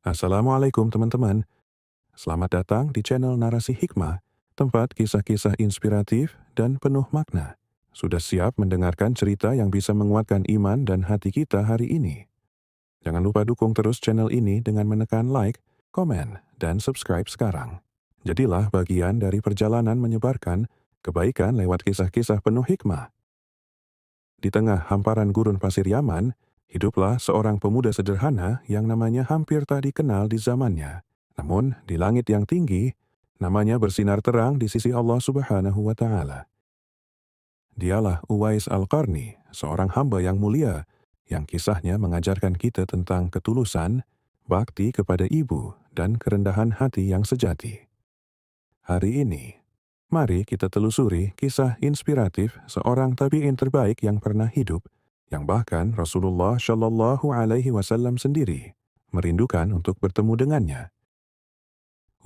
Assalamualaikum teman-teman, selamat datang di channel Narasi Hikmah, tempat kisah-kisah inspiratif dan penuh makna. Sudah siap mendengarkan cerita yang bisa menguatkan iman dan hati kita hari ini? Jangan lupa dukung terus channel ini dengan menekan like, komen, dan subscribe sekarang. Jadilah bagian dari perjalanan menyebarkan kebaikan lewat kisah-kisah penuh hikmah. Di tengah hamparan gurun pasir Yaman, hiduplah seorang pemuda sederhana yang namanya hampir tak dikenal di zamannya. Namun, di langit yang tinggi, namanya bersinar terang di sisi Allah Subhanahu wa Ta'ala. Dialah Uwais Al-Qarni, seorang hamba yang mulia, yang kisahnya mengajarkan kita tentang ketulusan, bakti kepada ibu, dan kerendahan hati yang sejati. Hari ini, mari kita telusuri kisah inspiratif seorang tabi'in terbaik yang pernah hidup, yang bahkan Rasulullah Shallallahu Alaihi Wasallam sendiri merindukan untuk bertemu dengannya.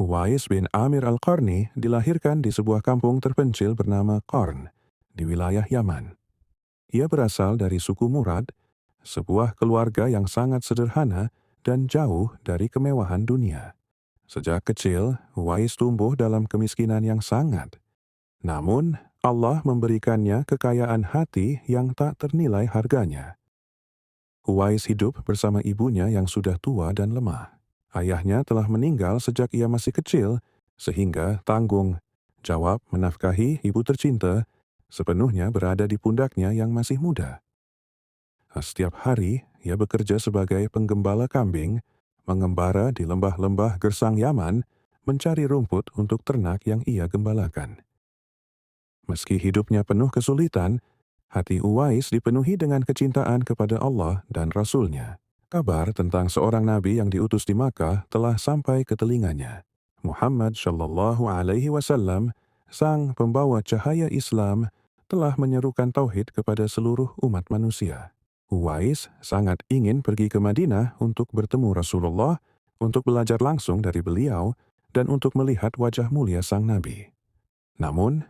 Uwais bin Amir Al-Qarni dilahirkan di sebuah kampung terpencil bernama Qarn, di wilayah Yaman. Ia berasal dari suku Murad, sebuah keluarga yang sangat sederhana dan jauh dari kemewahan dunia. Sejak kecil, Uwais tumbuh dalam kemiskinan yang sangat. Namun, Allah memberikannya kekayaan hati yang tak ternilai harganya. Uwais hidup bersama ibunya yang sudah tua dan lemah. Ayahnya telah meninggal sejak ia masih kecil, sehingga tanggung jawab menafkahi ibu tercinta sepenuhnya berada di pundaknya yang masih muda. Setiap hari, ia bekerja sebagai penggembala kambing, mengembara di lembah-lembah gersang Yaman, mencari rumput untuk ternak yang ia gembalakan. Meski hidupnya penuh kesulitan, hati Uwais dipenuhi dengan kecintaan kepada Allah dan Rasul-Nya. Kabar tentang seorang nabi yang diutus di Makkah telah sampai ke telinganya. Muhammad Shallallahu Alaihi Wasallam, sang pembawa cahaya Islam, telah menyerukan tauhid kepada seluruh umat manusia. Uwais sangat ingin pergi ke Madinah untuk bertemu Rasulullah, untuk belajar langsung dari beliau, dan untuk melihat wajah mulia sang nabi. Namun,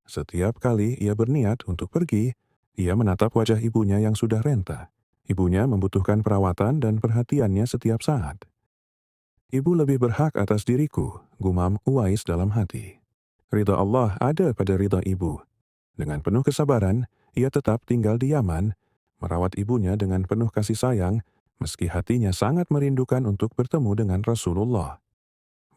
setiap kali ia berniat untuk pergi, ia menatap wajah ibunya yang sudah renta. Ibunya membutuhkan perawatan dan perhatiannya setiap saat. Ibu lebih berhak atas diriku, gumam Uwais dalam hati. Ridha Allah ada pada ridha ibu. Dengan penuh kesabaran, ia tetap tinggal di Yaman, merawat ibunya dengan penuh kasih sayang, meski hatinya sangat merindukan untuk bertemu dengan Rasulullah.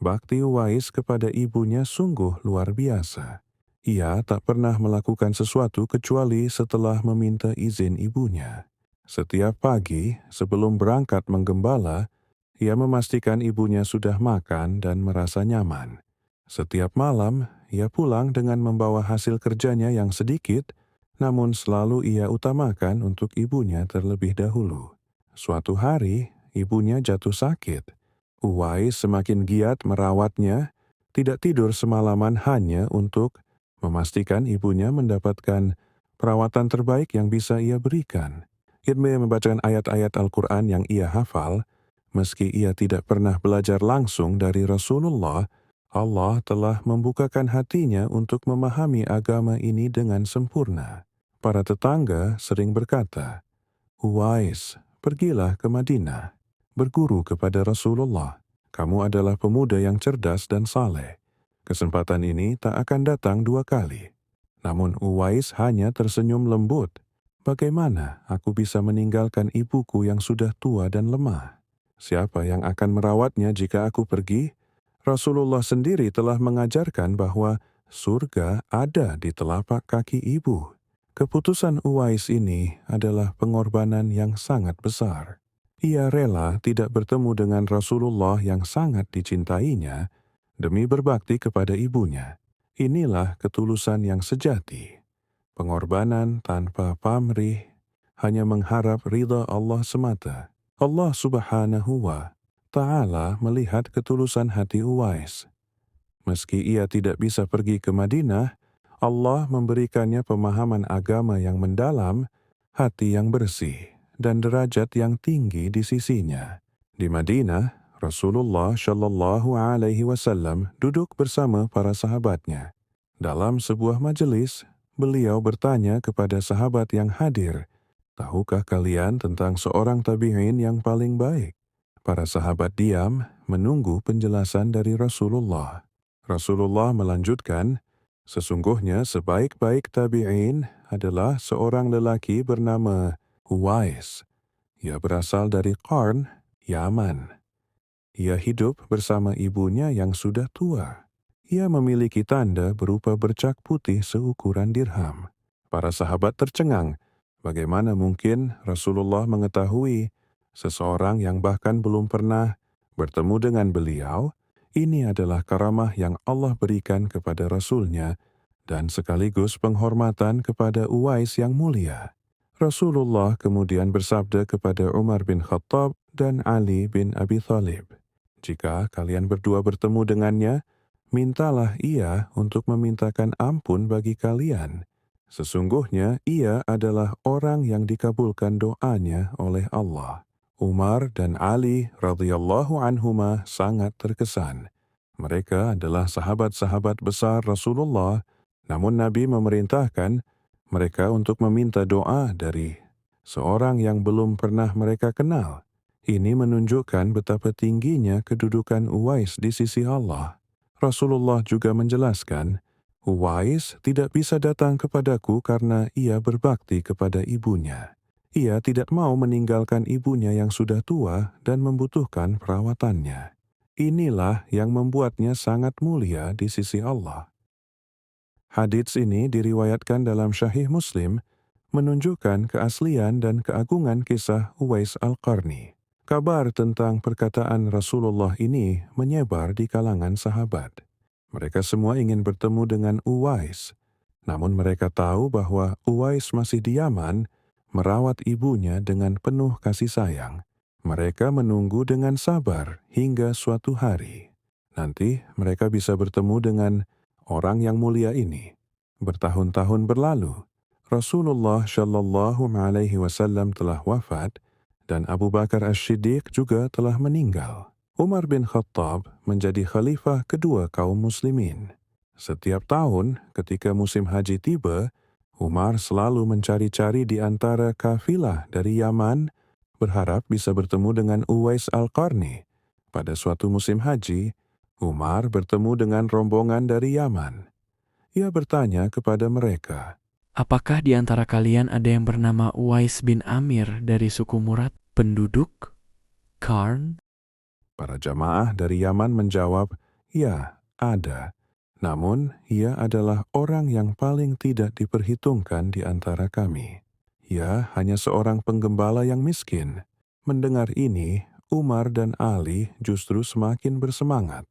Bakti Uwais kepada ibunya sungguh luar biasa. Ia tak pernah melakukan sesuatu kecuali setelah meminta izin ibunya. Setiap pagi, sebelum berangkat menggembala, ia memastikan ibunya sudah makan dan merasa nyaman. Setiap malam, ia pulang dengan membawa hasil kerjanya yang sedikit, namun selalu ia utamakan untuk ibunya terlebih dahulu. Suatu hari, ibunya jatuh sakit. Uwais semakin giat merawatnya, tidak tidur semalaman hanya untuk memastikan ibunya mendapatkan perawatan terbaik yang bisa ia berikan. Ia membacakan ayat-ayat Al-Quran yang ia hafal, meski ia tidak pernah belajar langsung dari Rasulullah. Allah telah membukakan hatinya untuk memahami agama ini dengan sempurna. Para tetangga sering berkata, "Uwais, pergilah ke Madinah, berguru kepada Rasulullah. Kamu adalah pemuda yang cerdas dan saleh. Kesempatan ini tak akan datang dua kali." Namun Uwais hanya tersenyum lembut. "Bagaimana aku bisa meninggalkan ibuku yang sudah tua dan lemah? Siapa yang akan merawatnya jika aku pergi? Rasulullah sendiri telah mengajarkan bahwa surga ada di telapak kaki ibu." Keputusan Uwais ini adalah pengorbanan yang sangat besar. Ia rela tidak bertemu dengan Rasulullah yang sangat dicintainya demi berbakti kepada ibunya. Inilah ketulusan yang sejati. Pengorbanan tanpa pamrih, hanya mengharap ridha Allah semata. Allah Subhanahu wa Ta'ala melihat ketulusan hati Uwais. Meski ia tidak bisa pergi ke Madinah, Allah memberikannya pemahaman agama yang mendalam, hati yang bersih, dan derajat yang tinggi di sisinya. Di Madinah, Rasulullah Shallallahu Alaihi Wasallam duduk bersama para sahabatnya. Dalam sebuah majelis, beliau bertanya kepada sahabat yang hadir, "Tahukah kalian tentang seorang tabi'in yang paling baik?" Para sahabat diam menunggu penjelasan dari Rasulullah. Rasulullah melanjutkan, sesungguhnya sebaik-baik tabi'in adalah seorang lelaki bernama Uwais. Ia berasal dari Qarn, Yaman. Ia hidup bersama ibunya yang sudah tua. Ia memiliki tanda berupa bercak putih seukuran dirham. Para sahabat tercengang, bagaimana mungkin Rasulullah mengetahui seseorang yang bahkan belum pernah bertemu dengan beliau. Ini adalah karamah yang Allah berikan kepada Rasul-Nya dan sekaligus penghormatan kepada Uwais yang mulia. Rasulullah kemudian bersabda kepada Umar bin Khattab dan Ali bin Abi Thalib, "Jika kalian berdua bertemu dengannya, mintalah ia untuk memintakan ampun bagi kalian. Sesungguhnya ia adalah orang yang dikabulkan doanya oleh Allah." Umar dan Ali radhiyallahu anhuma sangat terkesan. Mereka adalah sahabat-sahabat besar Rasulullah, namun Nabi memerintahkan mereka untuk meminta doa dari seorang yang belum pernah mereka kenal. Ini menunjukkan betapa tingginya kedudukan Uwais di sisi Allah. Rasulullah juga menjelaskan, Uwais tidak bisa datang kepadaku karena ia berbakti kepada ibunya. Ia tidak mau meninggalkan ibunya yang sudah tua dan membutuhkan perawatannya. Inilah yang membuatnya sangat mulia di sisi Allah. Hadits ini diriwayatkan dalam Sahih Muslim, menunjukkan keaslian dan keagungan kisah Uwais Al-Qarni. Kabar tentang perkataan Rasulullah ini menyebar di kalangan sahabat. Mereka semua ingin bertemu dengan Uwais, namun mereka tahu bahwa Uwais masih di Yaman, merawat ibunya dengan penuh kasih sayang. Mereka menunggu dengan sabar hingga suatu hari. Nanti mereka bisa bertemu dengan orang yang mulia ini. Bertahun-tahun berlalu, Rasulullah Shallallahu Alaihi Wasallam telah wafat dan Abu Bakar As-Siddiq juga telah meninggal. Umar bin Khattab menjadi khalifah kedua kaum muslimin. Setiap tahun ketika musim haji tiba, Umar selalu mencari-cari di antara kafilah dari Yaman, berharap bisa bertemu dengan Uwais Al-Qarni. Pada suatu musim haji, Umar bertemu dengan rombongan dari Yaman. Ia bertanya kepada mereka, "Apakah di antara kalian ada yang bernama Uwais bin Amir dari suku Murad, penduduk Qarn?" Para jamaah dari Yaman menjawab, "Ya, ada. Namun, ia adalah orang yang paling tidak diperhitungkan di antara kami. Ia hanya seorang penggembala yang miskin." Mendengar ini, Umar dan Ali justru semakin bersemangat.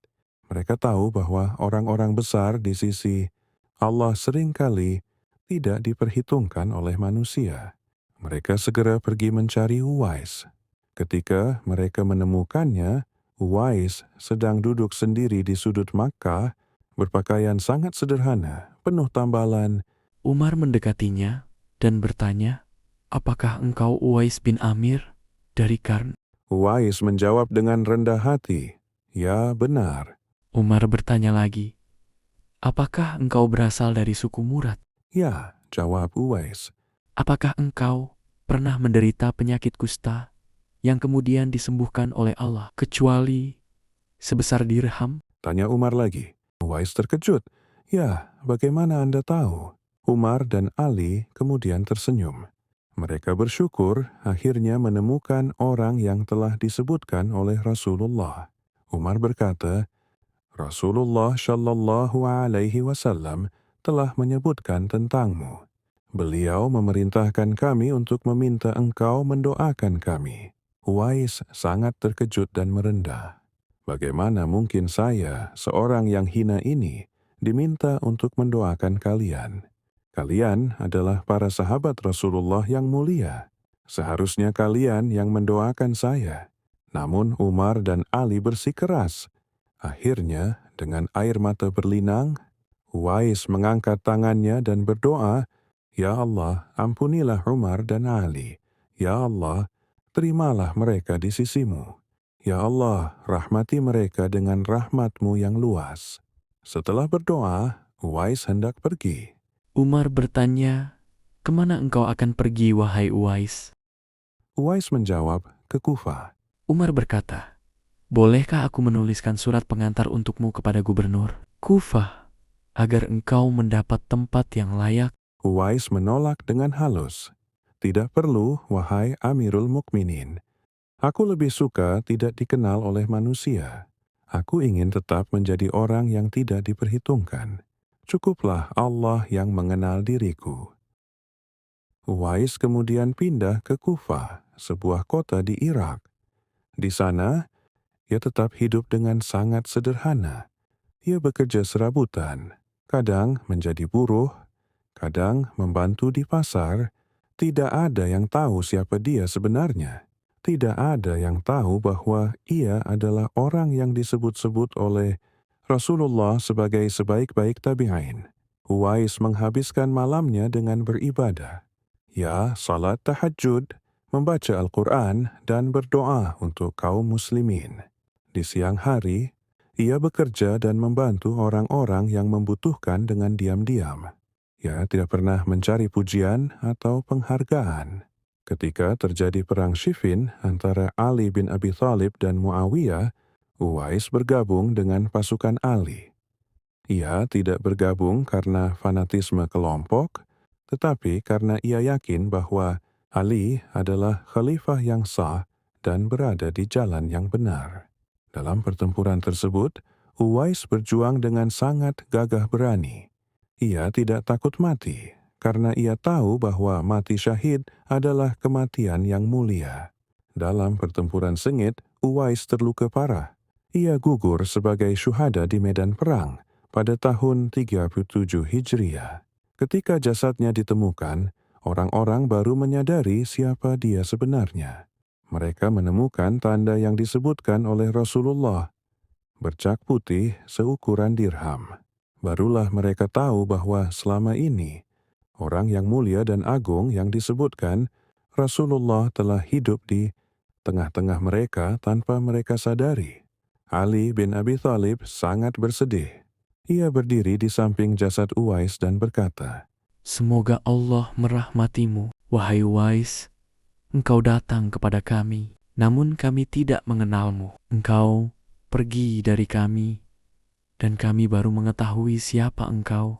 Mereka tahu bahwa orang-orang besar di sisi Allah seringkali tidak diperhitungkan oleh manusia. Mereka segera pergi mencari Uwais. Ketika mereka menemukannya, Uwais sedang duduk sendiri di sudut Makkah, berpakaian sangat sederhana, penuh tambalan. Umar mendekatinya dan bertanya, "Apakah engkau Uwais bin Amir dari Qarn?" Uwais menjawab dengan rendah hati, "Ya, benar." Umar bertanya lagi, "Apakah engkau berasal dari suku Murad? "Ya," jawab Uwais. Apakah engkau pernah menderita penyakit kusta yang kemudian disembuhkan oleh Allah kecuali sebesar dirham?" Tanya Umar lagi. Uwais terkejut. "Ya, bagaimana Anda tahu?" Umar dan Ali kemudian tersenyum. Mereka bersyukur akhirnya menemukan orang yang telah disebutkan oleh Rasulullah. Umar berkata, "Rasulullah Shallallahu Alaihi Wasallam telah menyebutkan tentangmu. Beliau memerintahkan kami untuk meminta engkau mendoakan kami." Uwais sangat terkejut dan merendah. "Bagaimana mungkin saya, seorang yang hina ini, diminta untuk mendoakan kalian? Kalian adalah para sahabat Rasulullah yang mulia. Seharusnya kalian yang mendoakan saya." Namun Umar dan Ali bersikeras. Akhirnya, dengan air mata berlinang, Uwais mengangkat tangannya dan berdoa, "Ya Allah, ampunilah Umar dan Ali. Ya Allah, terimalah mereka di sisimu. Ya Allah, rahmati mereka dengan rahmat-Mu yang luas." Setelah berdoa, Uwais hendak pergi. Umar bertanya, "Kemana engkau akan pergi, wahai Uwais?" Uwais menjawab, "Ke Kufah." Umar berkata, "Bolehkah aku menuliskan surat pengantar untukmu kepada gubernur Kufah, agar engkau mendapat tempat yang layak?" Uwais menolak dengan halus. Tidak perlu, wahai Amirul Mukminin. Aku lebih suka tidak dikenal oleh manusia. Aku ingin tetap menjadi orang yang tidak diperhitungkan. Cukuplah Allah yang mengenal diriku. Uwais kemudian pindah ke Kufah, sebuah kota di Irak. Di sana, ia tetap hidup dengan sangat sederhana. Ia bekerja serabutan, kadang menjadi buruh, kadang membantu di pasar. Tidak ada yang tahu siapa dia sebenarnya. Tidak ada yang tahu bahwa ia adalah orang yang disebut-sebut oleh Rasulullah sebagai sebaik-baik tabi'in. Uwais menghabiskan malamnya dengan beribadah. Ya, salat tahajud, membaca Al-Quran, dan berdoa untuk kaum muslimin. Di siang hari, ia bekerja dan membantu orang-orang yang membutuhkan dengan diam-diam. Ia tidak pernah mencari pujian atau penghargaan. Ketika terjadi perang Siffin antara Ali bin Abi Thalib dan Muawiyah, Uwais bergabung dengan pasukan Ali. Ia tidak bergabung karena fanatisme kelompok, tetapi karena ia yakin bahwa Ali adalah khalifah yang sah dan berada di jalan yang benar. Dalam pertempuran tersebut, Uwais berjuang dengan sangat gagah berani. Ia tidak takut mati, karena ia tahu bahwa mati syahid adalah kematian yang mulia. Dalam pertempuran sengit, Uwais terluka parah. Ia gugur sebagai syuhada di medan perang pada tahun 37 Hijriah. Ketika jasadnya ditemukan, orang-orang baru menyadari siapa dia sebenarnya. Mereka menemukan tanda yang disebutkan oleh Rasulullah, bercak putih seukuran dirham. Barulah mereka tahu bahwa selama ini, orang yang mulia dan agung yang disebutkan, Rasulullah telah hidup di tengah-tengah mereka tanpa mereka sadari. Ali bin Abi Thalib sangat bersedih. Ia berdiri di samping jasad Uwais dan berkata, "Semoga Allah merahmatimu, wahai Uwais. Engkau datang kepada kami, namun kami tidak mengenalmu. Engkau pergi dari kami, dan kami baru mengetahui siapa engkau."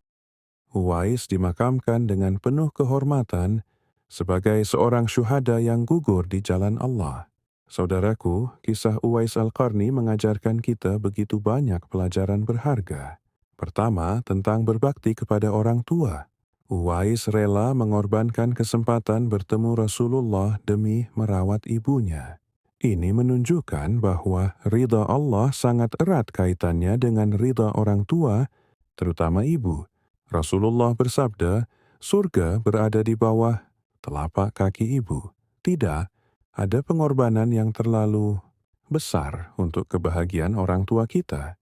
Uwais dimakamkan dengan penuh kehormatan sebagai seorang syuhada yang gugur di jalan Allah. Saudaraku, kisah Uwais Al-Qarni mengajarkan kita begitu banyak pelajaran berharga. Pertama, tentang berbakti kepada orang tua. Uwais rela mengorbankan kesempatan bertemu Rasulullah demi merawat ibunya. Ini menunjukkan bahwa ridha Allah sangat erat kaitannya dengan ridha orang tua, terutama ibu. Rasulullah bersabda, surga berada di bawah telapak kaki ibu. Tidak ada pengorbanan yang terlalu besar untuk kebahagiaan orang tua kita.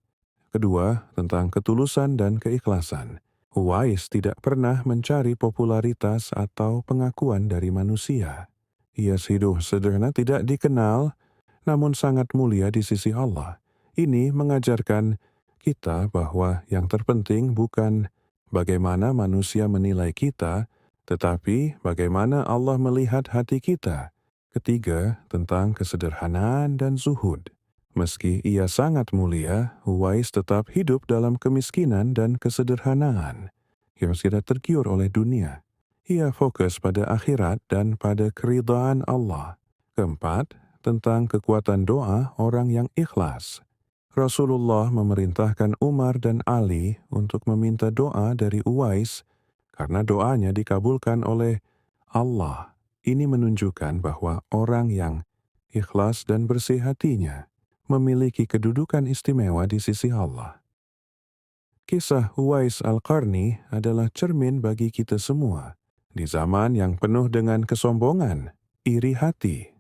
Kedua, tentang ketulusan dan keikhlasan. Uwais tidak pernah mencari popularitas atau pengakuan dari manusia. Ia hidup sederhana, tidak dikenal, namun sangat mulia di sisi Allah. Ini mengajarkan kita bahwa yang terpenting bukan bagaimana manusia menilai kita, tetapi bagaimana Allah melihat hati kita. Ketiga, tentang kesederhanaan dan zuhud. Meski ia sangat mulia, Uwais tetap hidup dalam kemiskinan dan kesederhanaan. Ia tidak tergiur oleh dunia. Ia fokus pada akhirat dan pada keridhaan Allah. Keempat, tentang kekuatan doa orang yang ikhlas. Rasulullah memerintahkan Umar dan Ali untuk meminta doa dari Uwais karena doanya dikabulkan oleh Allah. Ini menunjukkan bahwa orang yang ikhlas dan bersih hatinya memiliki kedudukan istimewa di sisi Allah. Kisah Uwais Al-Qarni adalah cermin bagi kita semua. Di zaman yang penuh dengan kesombongan, iri hati,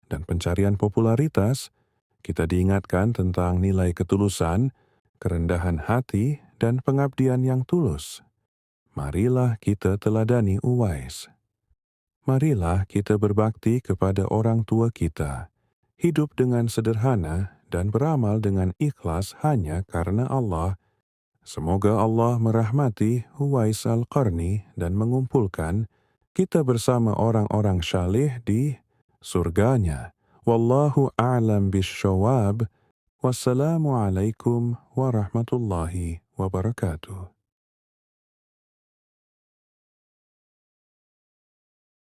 dan pencarian popularitas, kita diingatkan tentang nilai ketulusan, kerendahan hati, dan pengabdian yang tulus. Marilah kita teladani Uwais. Marilah kita berbakti kepada orang tua kita, hidup dengan sederhana dan beramal dengan ikhlas hanya karena Allah. Semoga Allah merahmati Uwais Al-Qarni dan mengumpulkan kita bersama orang-orang syalih di surganya. Wallahu a'lam bishawab. Wassalamualaikum warahmatullahi wabarakatuh.